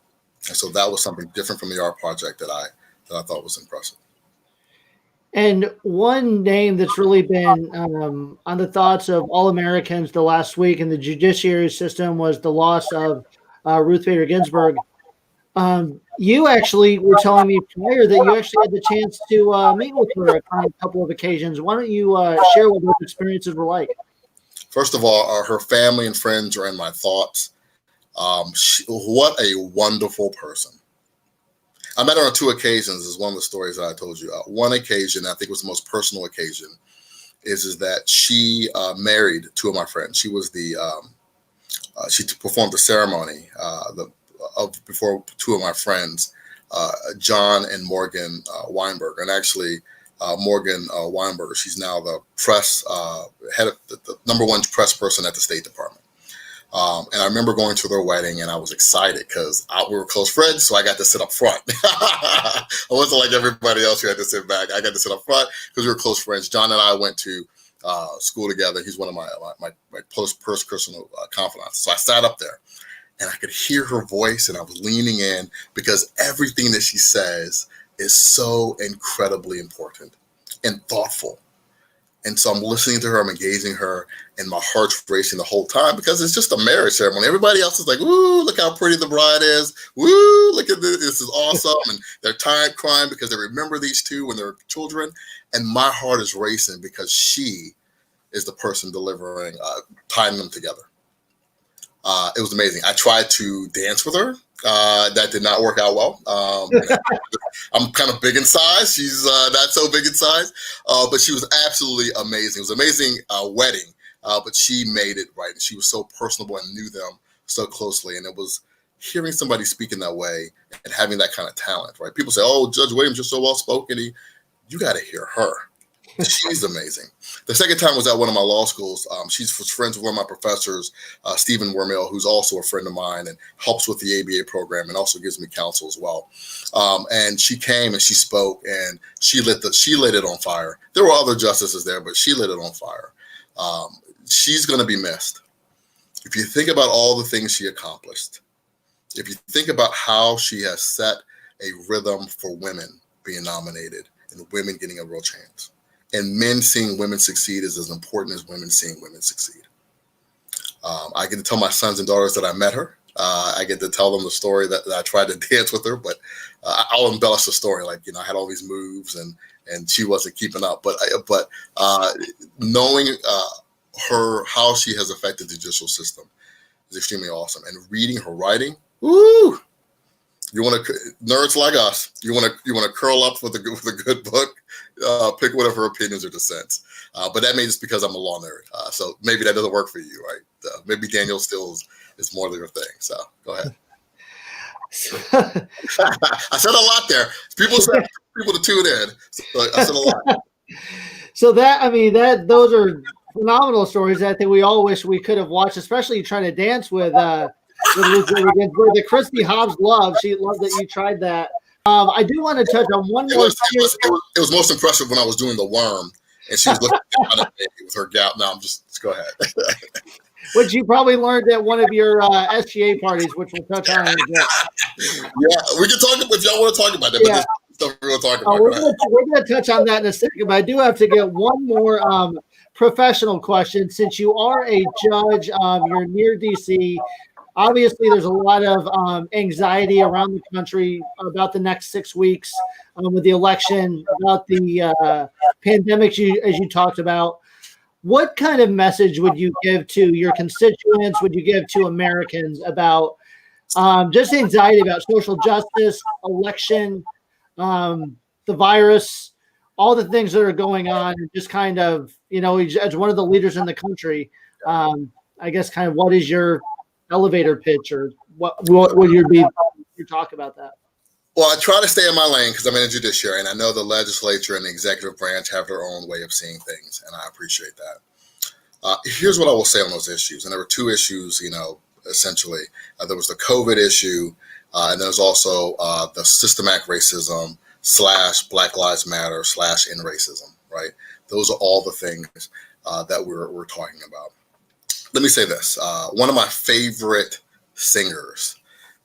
And so that was something different from the art project that I thought was impressive. And one name that's really been on the thoughts of all Americans the last week in the judiciary system was the loss of Ruth Bader Ginsburg. You actually were telling me prior that you actually had the chance to meet with her on a couple of occasions. Why don't you share what those experiences were like? First of all, her family and friends are in my thoughts. What a wonderful person. I met her on 2 occasions, is one of the stories that I told you. One occasion, I think it was the most personal occasion, is that she married 2 of my friends. She was she performed the ceremony before 2 of my friends, John and Morgan Weinberg. And actually, Morgan Weinberg, she's now the press head of the number 1 press person at the State Department. And I remember going to their wedding, and I was excited because we were close friends, so I got to sit up front. I wasn't like everybody else who had to sit back. I got to sit up front because we were close friends. John and I went to school together. He's one of my close personal confidants. So I sat up there, and I could hear her voice, and I was leaning in because everything that she says is so incredibly important and thoughtful. And so I'm listening to her, I'm engaging her, and my heart's racing the whole time because it's just a marriage ceremony. Everybody else is like, "Ooh, look how pretty the bride is. Woo, look at this. This is awesome." And they're tired crying because they remember these 2 when they're children. And my heart is racing because she is the person delivering, tying them together. It was amazing. I tried to dance with her. That did not work out well. I'm kind of big in size. She's not so big in size, but she was absolutely amazing. It was an amazing wedding, but she made it right. And she was so personable and knew them so closely. And it was hearing somebody speak in that way and having that kind of talent, right? People say, "Oh, Judge Williams, you're so well-spoken." You got to hear her. She's amazing. The second time was at one of my law schools. She was friends with one of my professors, Stephen Wormill, who's also a friend of mine and helps with the ABA program and also gives me counsel as well. And she came and she spoke and she lit it on fire. There were other justices there, but she lit it on fire. She's going to be missed. If you think about all the things she accomplished, if you think about how she has set a rhythm for women being nominated and women getting a real chance, and men seeing women succeed is as important as women seeing women succeed. I get to tell my sons and daughters that I met her. I get to tell them the story that I tried to dance with her, but I'll embellish the story. Like, I had all these moves and she wasn't keeping up. But knowing her, how she has affected the judicial system is extremely awesome. And reading her writing, woo! You want to, nerds like us, you want to curl up with a good book, pick one of her opinions or dissents. But that may just because I'm a law nerd. So maybe that doesn't work for you, right? Maybe Daniel Stills is more your thing. So go ahead. I said a lot there. People to tune in. So I said a lot. So those are phenomenal stories that I think we all wish we could have watched, especially trying to dance with the Christy Hobbs love. She loved that you tried that. I do want to touch on one more. It was most impressive when I was doing the worm, and she was looking down at me with her gout. Now just go ahead. Which you probably learned at one of your SGA parties, which we'll touch on in a bit. Yeah, we can talk if y'all want to talk about that. Yeah. But stuff we're going to talk about. We're going to touch on that in a second, but I do have to get one more professional question. Since you are a judge, you're near DC. Obviously, there's a lot of anxiety around the country about the next 6 weeks with the election, about the pandemic, as you talked about. What kind of message would you give to your constituents? Would you give to Americans about just anxiety about social justice, election, the virus, all the things that are going on, and just kind of, as one of the leaders in the country, I guess kind of what is your elevator pitch, or what would you talk about that? Well, I try to stay in my lane because I'm in the judiciary, and I know the legislature and the executive branch have their own way of seeing things, and I appreciate that. Here's what I will say on those issues, and there were 2 issues, essentially. There was the COVID issue, and there was also the systematic racism / Black Lives Matter / end racism, right? Those are all the things that we're talking about. Let me say this. One of my favorite singers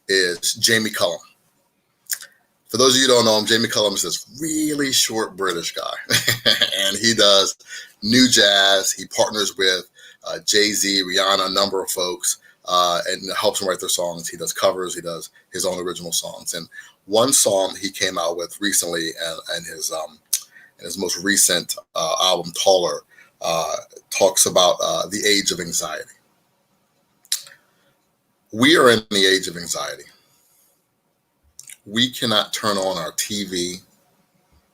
is Jamie Cullum. For those of you who don't know him, Jamie Cullum is this really short British guy. And he does new jazz. He partners with Jay-Z, Rihanna, a number of folks, and helps them write their songs. He does covers. He does his own original songs. And one song he came out with recently and his most recent album, Taller, talks about the age of anxiety. We are in the age of anxiety. We cannot turn on our TV.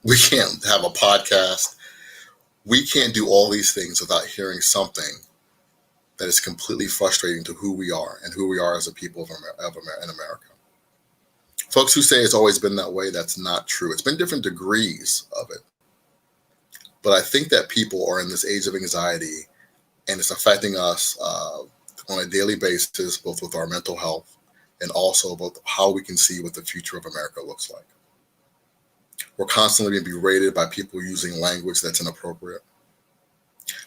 We can't have a podcast. We can't do all these things without hearing something that is completely frustrating to who we are and who we are as a people in America. Folks who say it's always been that way, that's not true. It's been different degrees of it. But I think that people are in this age of anxiety, and it's affecting us on a daily basis, both with our mental health and also about how we can see what the future of America looks like. We're constantly being berated by people using language that's inappropriate.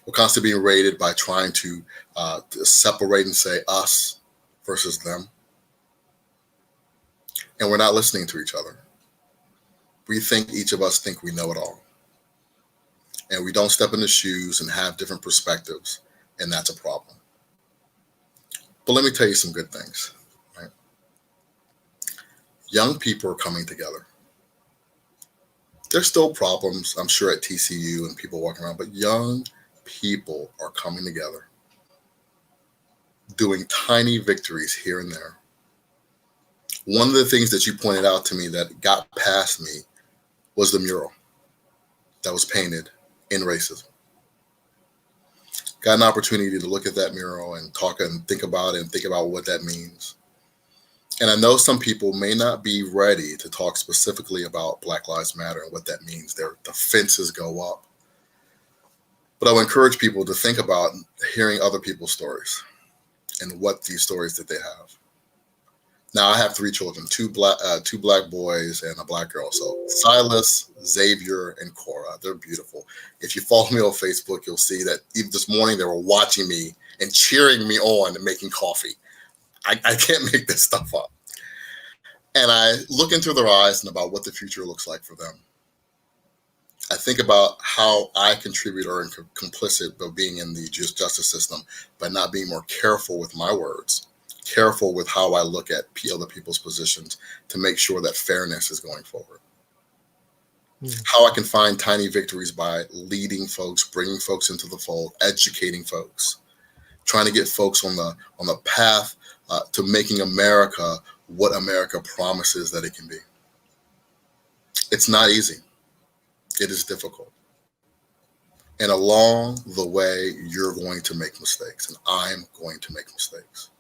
We're constantly being rated by trying to separate and say us versus them. And we're not listening to each other. We think each of us think we know it all. And we don't step in the shoes and have different perspectives, and that's a problem. But let me tell you some good things. Right? Young people are coming together. There's still problems, I'm sure, at TCU and people walking around, but young people are coming together, doing tiny victories here and there. One of the things that you pointed out to me that got past me was the mural that was painted in racism. Got an opportunity to look at that mural and talk and think about it and think about what that means. And I know some people may not be ready to talk specifically about Black Lives Matter and what that means. The fences go up. But I would encourage people to think about hearing other people's stories and what these stories that they have. Now, I have 3 children, two black boys and a black girl. So Silas, Xavier, and Cora, they're beautiful. If you follow me on Facebook, you'll see that even this morning they were watching me and cheering me on and making coffee. I can't make this stuff up. And I look into their eyes and about what the future looks like for them. I think about how I contribute or am complicit of being in the justice system by not being more careful with my words, careful with how I look at other people's positions to make sure that fairness is going forward. How I can find tiny victories by leading folks, bringing folks into the fold, educating folks, trying to get folks on the path to making America what America promises that it can be. It's not easy. It is difficult. And along the way, you're going to make mistakes, and I'm going to make mistakes.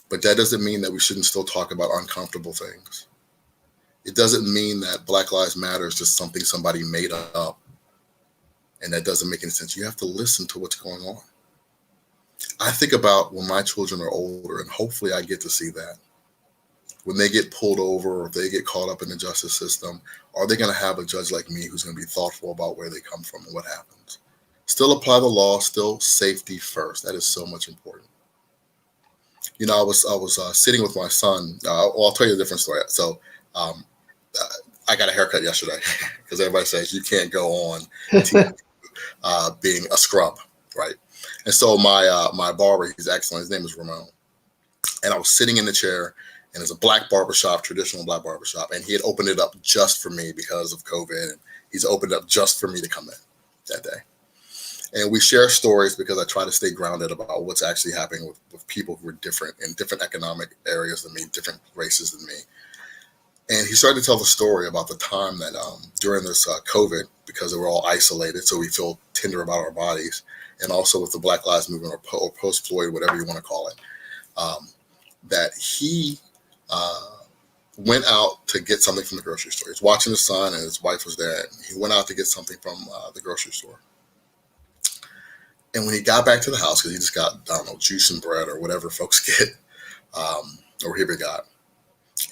But that doesn't mean that we shouldn't still talk about uncomfortable things. It doesn't mean that Black Lives Matter is just something somebody made up, and that doesn't make any sense. You have to listen to what's going on. I think about when my children are older, and hopefully I get to see that. When they get pulled over or if they get caught up in the justice system, are they going to have a judge like me who's going to be thoughtful about where they come from and what happens? Still apply the law, still safety first. That is so much important. You know, I was sitting with my son. I'll tell you a different story. So I got a haircut yesterday because everybody says you can't go on TV, being a scrub, right? And so my barber, he's excellent. His name is Ramon. And I was sitting in the chair, and it's a black barbershop, traditional black barbershop. And he had opened it up just for me because of COVID. And he's opened up just for me to come in that day. And we share stories because I try to stay grounded about what's actually happening with people who are different in different economic areas than me, different races than me. And he started to tell the story about the time that during this COVID, because we were all isolated, so we feel tender about our bodies, and also with the Black Lives Movement or post-Floyd, whatever you want to call it, that he went out to get something from the grocery store. He's watching his son, and his wife was there. And he went out to get something from the grocery store. And when he got back to the house, because he just got, I don't know, juice and bread or whatever folks get, or he got,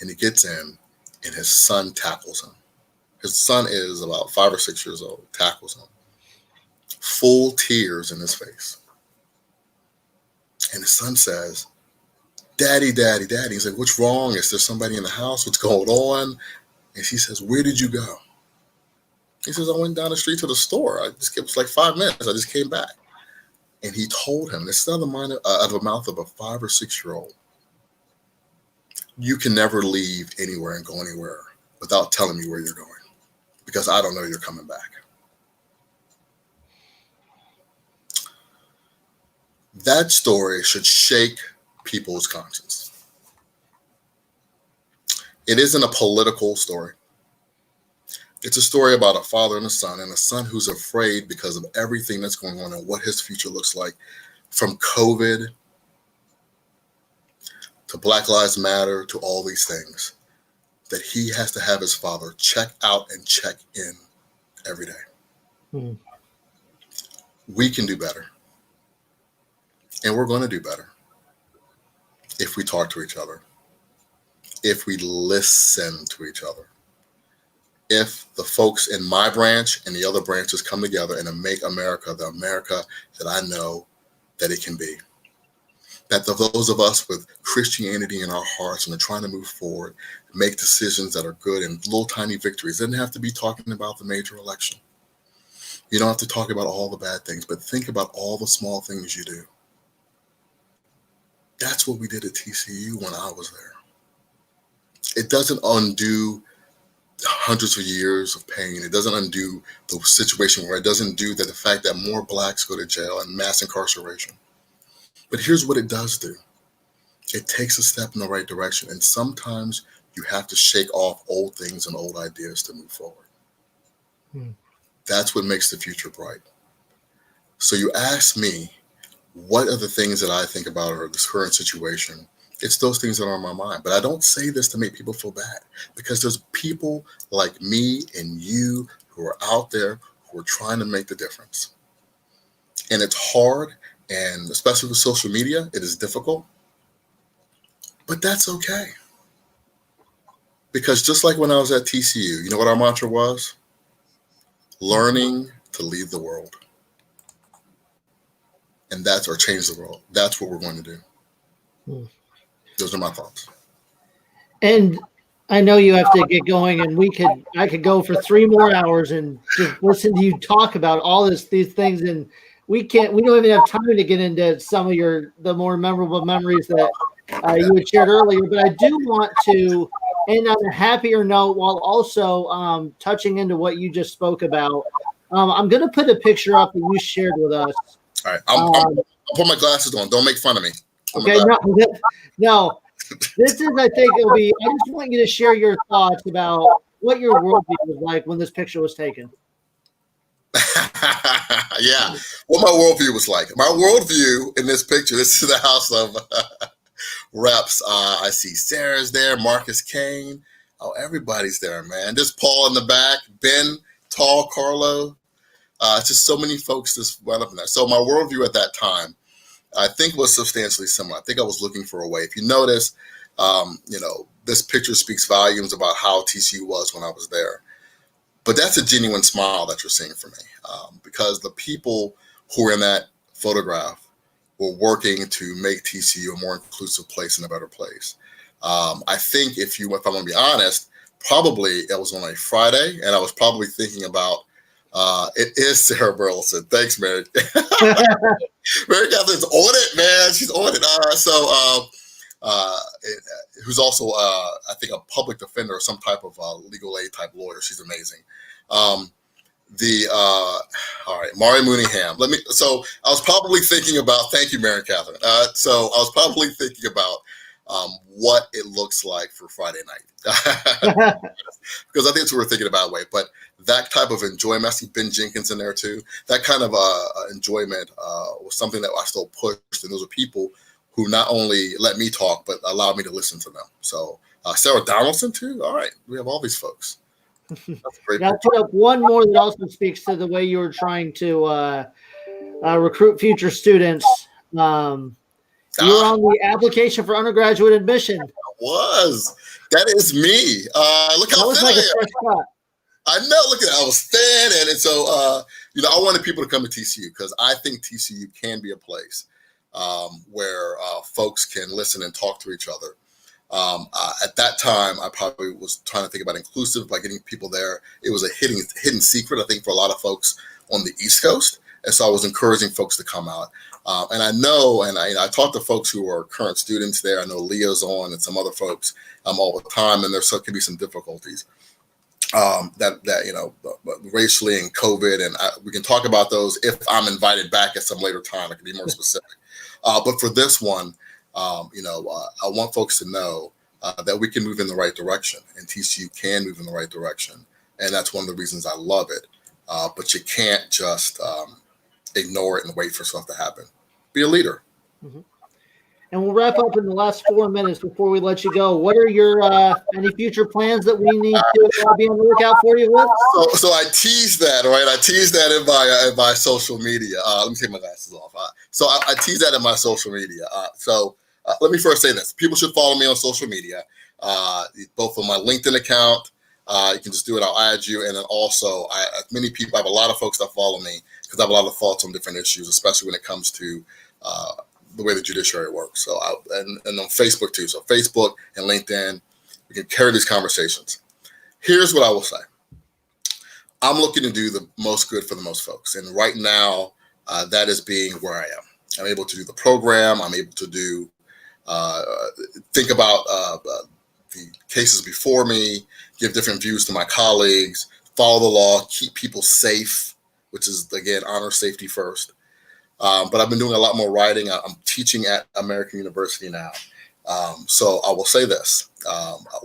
and he gets in, and his son tackles him. His son is about 5 or 6 years old, tackles him. Full tears in his face. And his son says, "Daddy, Daddy, Daddy." He's like, "What's wrong? Is there somebody in the house? What's going on?" And And she says, "Where did you go?" He says, "I went down the street to the store. It was like 5 minutes. I just came back." And he told him, this is out of the mouth of a 5 or 6-year-old, "You can never leave anywhere and go anywhere without telling me where you're going, because I don't know you're coming back." That story should shake people's conscience. It isn't a political story. It's a story about a father and a son who's afraid because of everything that's going on and what his future looks like, from COVID to Black Lives Matter to all these things, that he has to have his father check out and check in every day. Hmm. We can do better. And we're going to do better if we talk to each other, if we listen to each other, if the folks in my branch and the other branches come together and make America the America that I know that it can be. That those of us with Christianity in our hearts and are trying to move forward, make decisions that are good and little tiny victories. It doesn't have to be talking about the major election. You don't have to talk about all the bad things, but think about all the small things you do. That's what we did at TCU when I was there. It doesn't undo hundreds of years of pain. It doesn't undo the situation where it doesn't do that the fact that more blacks go to jail and mass incarceration. But here's what it does do. It takes a step in the right direction. And sometimes you have to shake off old things and old ideas to move forward. That's what makes the future bright. So you ask me, what are the things that I think about or this current situation? It's those things that are on my mind. But I don't say this to make people feel bad, because there's people like me and you who are out there who are trying to make the difference. And it's hard, and especially with social media, it is difficult. But that's okay. Because just like when I was at TCU, you know what our mantra was? Learning to lead the world. And or change the world. That's what we're going to do. Those are my thoughts. And I know you have to get going, and I could go for 3 more hours and just listen to you talk about all these things, and we don't even have time to get into some of the more memorable memories that you had shared earlier. But I do want to end on a happier note while also touching into what you just spoke about. I'm going to put a picture up that you shared with us. All right, I'll put my glasses on. Don't make fun of me. Okay, no. This is, I think it'll be, I just want you to share your thoughts about what your worldview was like when this picture was taken. Yeah, what my worldview was like. My worldview in this picture, this is the House of Reps. I see Sarah's there, Marcus Kane. Oh, everybody's there, man. There's Paul in the back, Ben, Tall, Carlo. Just so many folks just went up in that. So my worldview at that time, I think, was substantially similar. I think I was looking for a way. If you notice, this picture speaks volumes about how TCU was when I was there. But that's a genuine smile that you're seeing from me, because the people who were in that photograph were working to make TCU a more inclusive place and a better place. I think if I'm going to be honest, probably it was on a Friday, and I was probably thinking about, it is Sarah Burleson. Thanks, Mary. Mary Kathleen's on it, man. She's on it. Who's also, I think, a public defender or some type of legal aid type lawyer. She's amazing. All right, Mari Mooneyham. So I was probably thinking about, thank you, Mary Catherine. So I was probably thinking about what it looks like for Friday night. Because I think that's what we're thinking about. But that type of enjoyment, I see Ben Jenkins in there too. That kind of enjoyment was something that I still pushed. And those are people who not only let me talk, but allowed me to listen to them. So Sarah Donaldson too. All right, we have all these folks. Now, put up one more that also speaks to the way you were trying to recruit future students. You were on the application for undergraduate admission. That is me. Look how thin I am. I know. Look at that. I was thin, and so I wanted people to come to TCU because I think TCU can be a place where folks can listen and talk to each other. At that time, I probably was trying to think about inclusive by getting people there. It was a hidden secret, I think, for a lot of folks on the East Coast. And so I was encouraging folks to come out. And I know, and I talk to folks who are current students there. I know Leah's on and some other folks all the time, and there can be some difficulties racially and COVID. And we can talk about those if I'm invited back at some later time. I can be more specific. But for this one, I want folks to know that we can move in the right direction, and TCU can move in the right direction. And that's one of the reasons I love it. But you can't just ignore it and wait for stuff to happen. Be a leader. Mm-hmm. And we'll wrap up in the last 4 minutes before we let you go. What are your any future plans that we need to be on the lookout for you with? So I teased that, right? I teased that in my social media. Let me take my glasses off. So I teased that in my social media. Let me first say this. People should follow me on social media, both on my LinkedIn account. You can just do it. I'll add you. And then also, I have a lot of folks that follow me because I have a lot of thoughts on different issues, especially when it comes to the way the judiciary works. So, and on Facebook too. So Facebook and LinkedIn, we can carry these conversations. Here's what I will say. I'm looking to do the most good for the most folks. And right now, that is being where I am. I'm able to do the program. I'm able to do, think about the cases before me, give different views to my colleagues, follow the law, keep people safe, which is, again, honor safety first. But I've been doing a lot more writing. I'm teaching at American University now. So I will say this.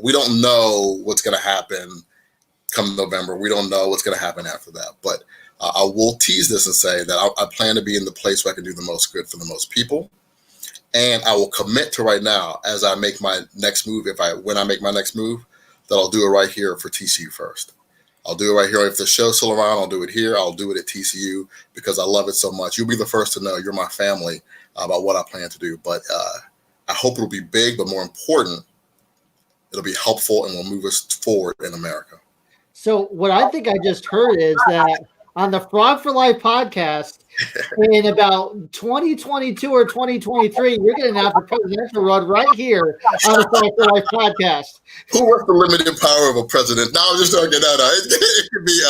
We don't know what's going to happen come November. We don't know what's going to happen after that. But I will tease this and say that I plan to be in the place where I can do the most good for the most people. And I will commit to right now, as I make my next move, when I make my next move, that I'll do it right here for TCU first. I'll do it right here. If the show's still around, I'll do it here. I'll do it at TCU because I love it so much. You'll be the first to know. You're my family about what I plan to do. But I hope it'll be big, but more important, it'll be helpful and will move us forward in America. So what I think I just heard is that on the Frog for Life podcast, in about 2022 or 2023, you're going to have the presidential run right here on the Frog for Life podcast. Who wants the limited power of a president? No, I'm just talking. No. It could be.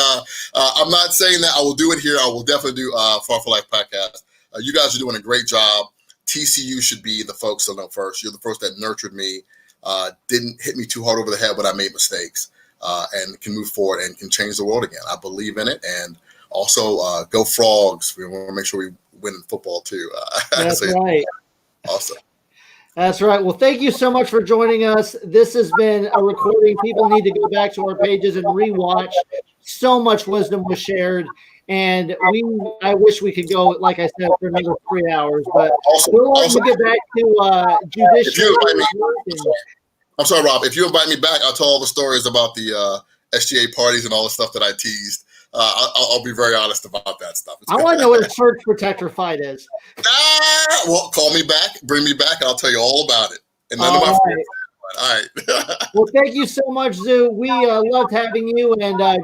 I'm not saying that I will do it here. I will definitely do Frog for Life podcast. You guys are doing a great job. TCU should be the folks to know first. You're the folks that nurtured me, didn't hit me too hard over the head when I made mistakes, and can move forward and can change the world again. I believe in it. And also, go Frogs. We want to make sure we win in football too. That's right. Awesome. That's right. Well, thank you so much for joining us. This has been a recording. People need to go back to our pages and rewatch. So much wisdom was shared. And I wish we could go, like I said, for another 3 hours. But we'll also get back to judicial. I'm sorry, Rob. If you invite me back, I'll tell all the stories about the SGA parties and all the stuff that I teased. I'll be very honest about that stuff. I want to know what a surge protector fight is. Well, call me back, bring me back, and I'll tell you all about it. And none of my friends. All right. Well, thank you so much, Zoo. We loved having you, and